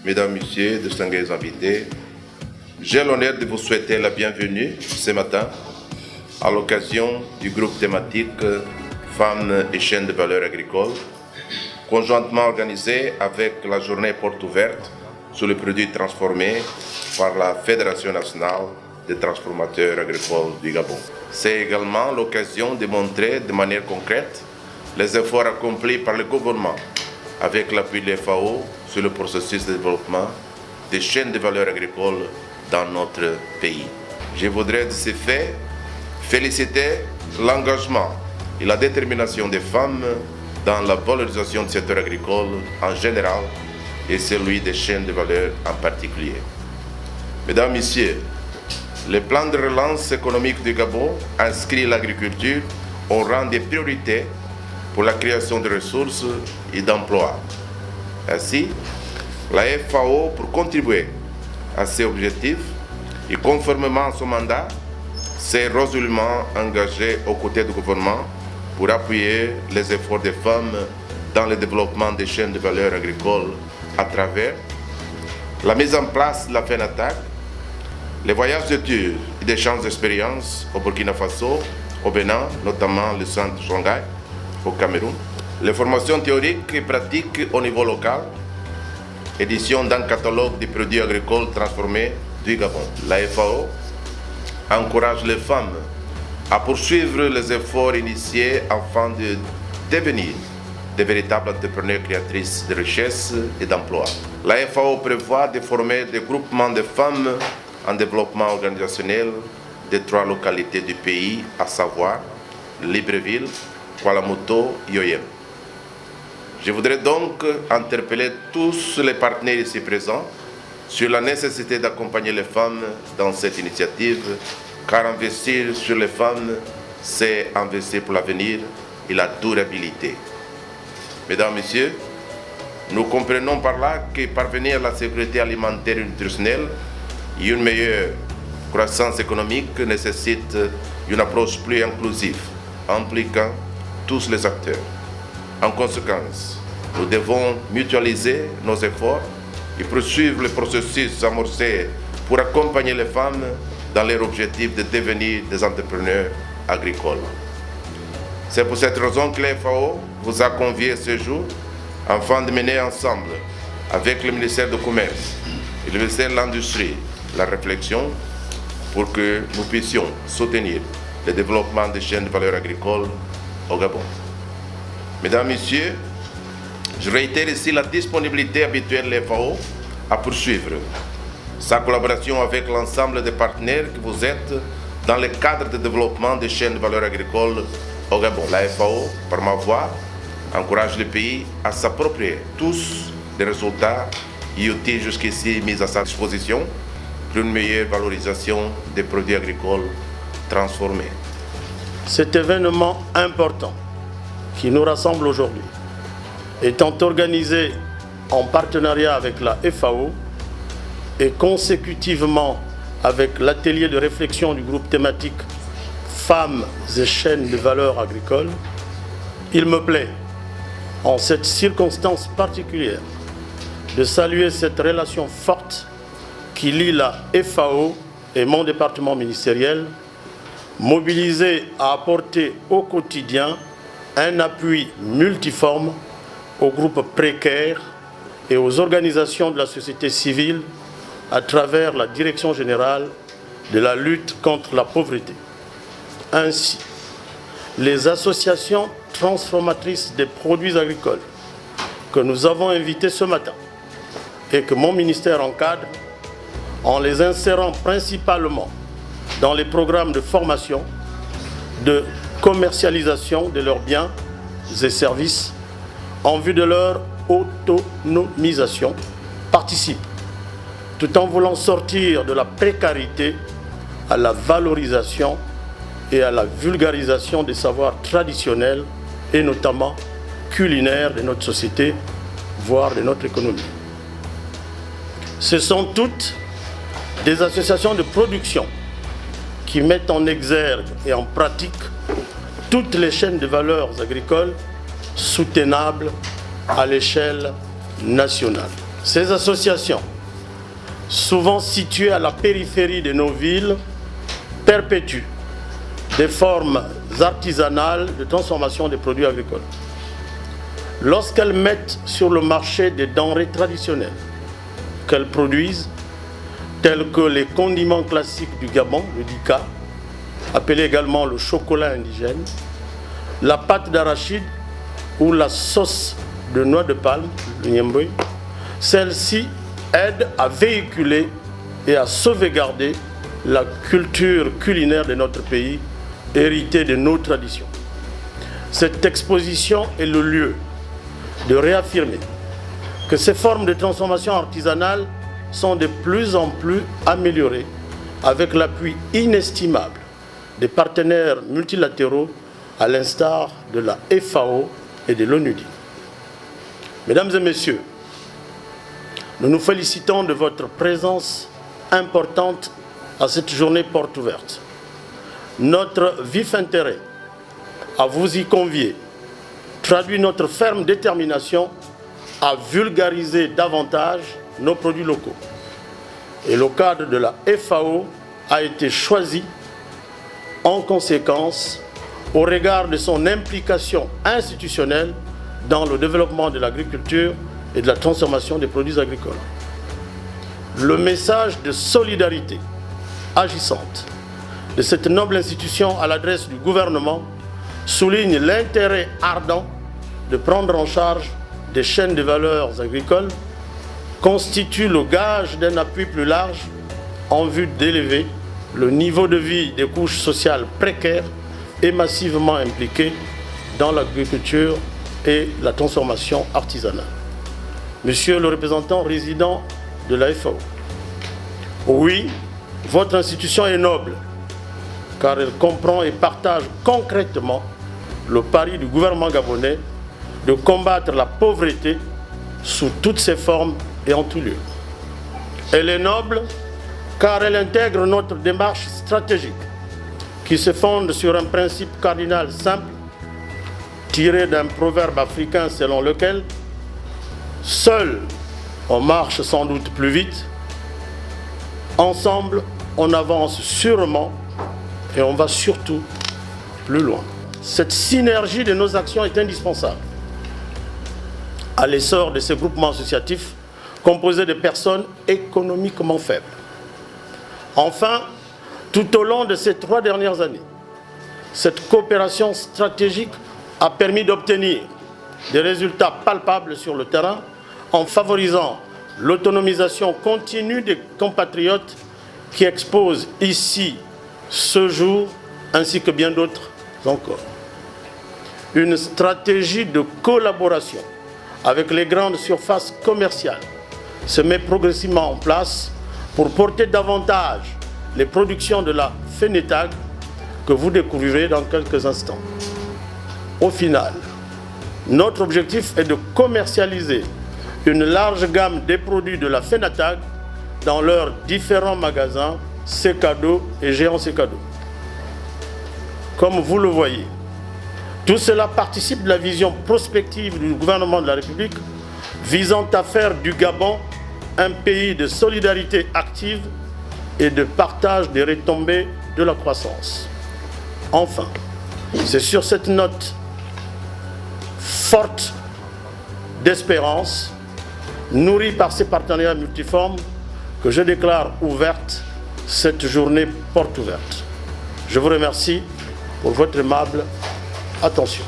Mesdames, Messieurs, distingués invités, j'ai l'honneur de vous souhaiter la bienvenue ce matin à l'occasion du groupe thématique Femmes et chaînes de valeur agricole, conjointement organisé avec la journée porte ouverte sur les produits transformés par la Fédération nationale des transformateurs agricoles du Gabon. C'est également l'occasion de montrer de manière concrète les efforts accomplis par le gouvernement avec l'appui de l'FAO sur le processus de développement des chaînes de valeur agricole dans notre pays. Je voudrais de ce fait féliciter l'engagement et la détermination des femmes dans la valorisation du secteur agricole en général et celui des chaînes de valeur en particulier. Mesdames, Messieurs, le plan de relance économique du Gabon inscrit l'agriculture au rang des priorités pour la création de ressources et d'emplois. Ainsi, la FAO, pour contribuer à ces objectifs et conformément à son mandat, s'est résolument engagée aux côtés du gouvernement pour appuyer les efforts des femmes dans le développement des chaînes de valeur agricole à travers la mise en place de la FENATAC, les voyages d'études et d'échanges d'expériences au Burkina Faso, au Bénin, notamment le centre Shanghai, au Cameroun, les formations théoriques et pratiques au niveau local, édition d'un catalogue des produits agricoles transformés du Gabon. La FAO encourage les femmes à poursuivre les efforts initiés afin de devenir de véritables entrepreneurs créatrices de richesses et d'emplois. La FAO prévoit de former des groupements de femmes en développement organisationnel de 3 localités du pays, à savoir Libreville, Kuala Moto et Oyem. Je voudrais donc interpeller tous les partenaires ici présents sur la nécessité d'accompagner les femmes dans cette initiative, car investir sur les femmes, c'est investir pour l'avenir et la durabilité. Mesdames, Messieurs, nous comprenons par là que parvenir à la sécurité alimentaire et nutritionnelle et une meilleure croissance économique nécessite une approche plus inclusive, impliquant tous les acteurs. En conséquence, nous devons mutualiser nos efforts et poursuivre le processus amorcé pour accompagner les femmes dans leur objectif de devenir des entrepreneurs agricoles. C'est pour cette raison que la FAO vous a convié ce jour afin de mener ensemble, avec le ministère du Commerce et le ministère de l'Industrie, la réflexion pour que nous puissions soutenir le développement des chaînes de valeur agricole au Gabon. Mesdames, Messieurs, je réitère ici la disponibilité habituelle de la FAO à poursuivre sa collaboration avec l'ensemble des partenaires que vous êtes dans le cadre de développement des chaînes de valeur agricole au Gabon. La FAO, par ma voix, encourage le pays à s'approprier tous les résultats et outils jusqu'ici mis à sa disposition pour une meilleure valorisation des produits agricoles transformés. Cet événement important qui nous rassemble aujourd'hui, étant organisé en partenariat avec la FAO et consécutivement avec l'atelier de réflexion du groupe thématique Femmes et chaînes de valeur agricole, il me plaît, en cette circonstance particulière, de saluer cette relation forte qui lie la FAO et mon département ministériel, mobilisé à apporter au quotidien un appui multiforme aux groupes précaires et aux organisations de la société civile à travers la Direction générale de la lutte contre la pauvreté. Ainsi, les associations transformatrices des produits agricoles que nous avons invitées ce matin et que mon ministère encadre, en les insérant principalement dans les programmes de formation, de commercialisation de leurs biens et services en vue de leur autonomisation, participent, tout en voulant sortir de la précarité à la valorisation et à la vulgarisation des savoirs traditionnels et notamment culinaires de notre société, voire de notre économie. Ce sont toutes des associations de production qui mettent en exergue et en pratique toutes les chaînes de valeurs agricoles soutenables à l'échelle nationale. Ces associations, souvent situées à la périphérie de nos villes, perpétuent des formes artisanales de transformation des produits agricoles. Lorsqu'elles mettent sur le marché des denrées traditionnelles qu'elles produisent, tels que les condiments classiques du Gabon, le dika, appelé également le chocolat indigène, la pâte d'arachide ou la sauce de noix de palme, le nyemboy, celle-ci aide à véhiculer et à sauvegarder la culture culinaire de notre pays, héritée de nos traditions. Cette exposition est le lieu de réaffirmer que ces formes de transformation artisanale sont de plus en plus améliorées avec l'appui inestimable des partenaires multilatéraux à l'instar de la FAO et de l'ONUDI. Mesdames et messieurs, nous nous félicitons de votre présence importante à cette journée porte ouverte. Notre vif intérêt à vous y convier traduit notre ferme détermination à vulgariser davantage nos produits locaux. Et le cadre de la FAO a été choisi en conséquence au regard de son implication institutionnelle dans le développement de l'agriculture et de la transformation des produits agricoles. Le message de solidarité agissante de cette noble institution à l'adresse du gouvernement souligne l'intérêt ardent de prendre en charge des chaînes de valeurs agricoles, constitue le gage d'un appui plus large en vue d'élever le niveau de vie des couches sociales précaires et massivement impliquées dans l'agriculture et la transformation artisanale. Monsieur le représentant résident de la FAO, oui, votre institution est noble, car elle comprend et partage concrètement le pari du gouvernement gabonais de combattre la pauvreté sous toutes ses formes et en tout lieu. Elle est noble car elle intègre notre démarche stratégique qui se fonde sur un principe cardinal simple tiré d'un proverbe africain selon lequel seul on marche sans doute plus vite, ensemble on avance sûrement et on va surtout plus loin. Cette synergie de nos actions est indispensable à l'essor de ces groupements associatifs composés de personnes économiquement faibles. Enfin, tout au long de ces 3 dernières années, cette coopération stratégique a permis d'obtenir des résultats palpables sur le terrain en favorisant l'autonomisation continue des compatriotes qui exposent ici ce jour ainsi que bien d'autres encore. Une stratégie de collaboration avec les grandes surfaces commerciales se met progressivement en place pour porter davantage les productions de la FENETAG que vous découvrirez dans quelques instants. Au final, notre objectif est de commercialiser une large gamme des produits de la FENATAG dans leurs différents magasins Secado et Géant Secado. Comme vous le voyez, tout cela participe de la vision prospective du gouvernement de la République visant à faire du Gabon un pays de solidarité active et de partage des retombées de la croissance. Enfin, c'est sur cette note forte d'espérance, nourrie par ces partenariats multiformes, que je déclare ouverte cette journée porte ouverte. Je vous remercie pour votre aimable attention.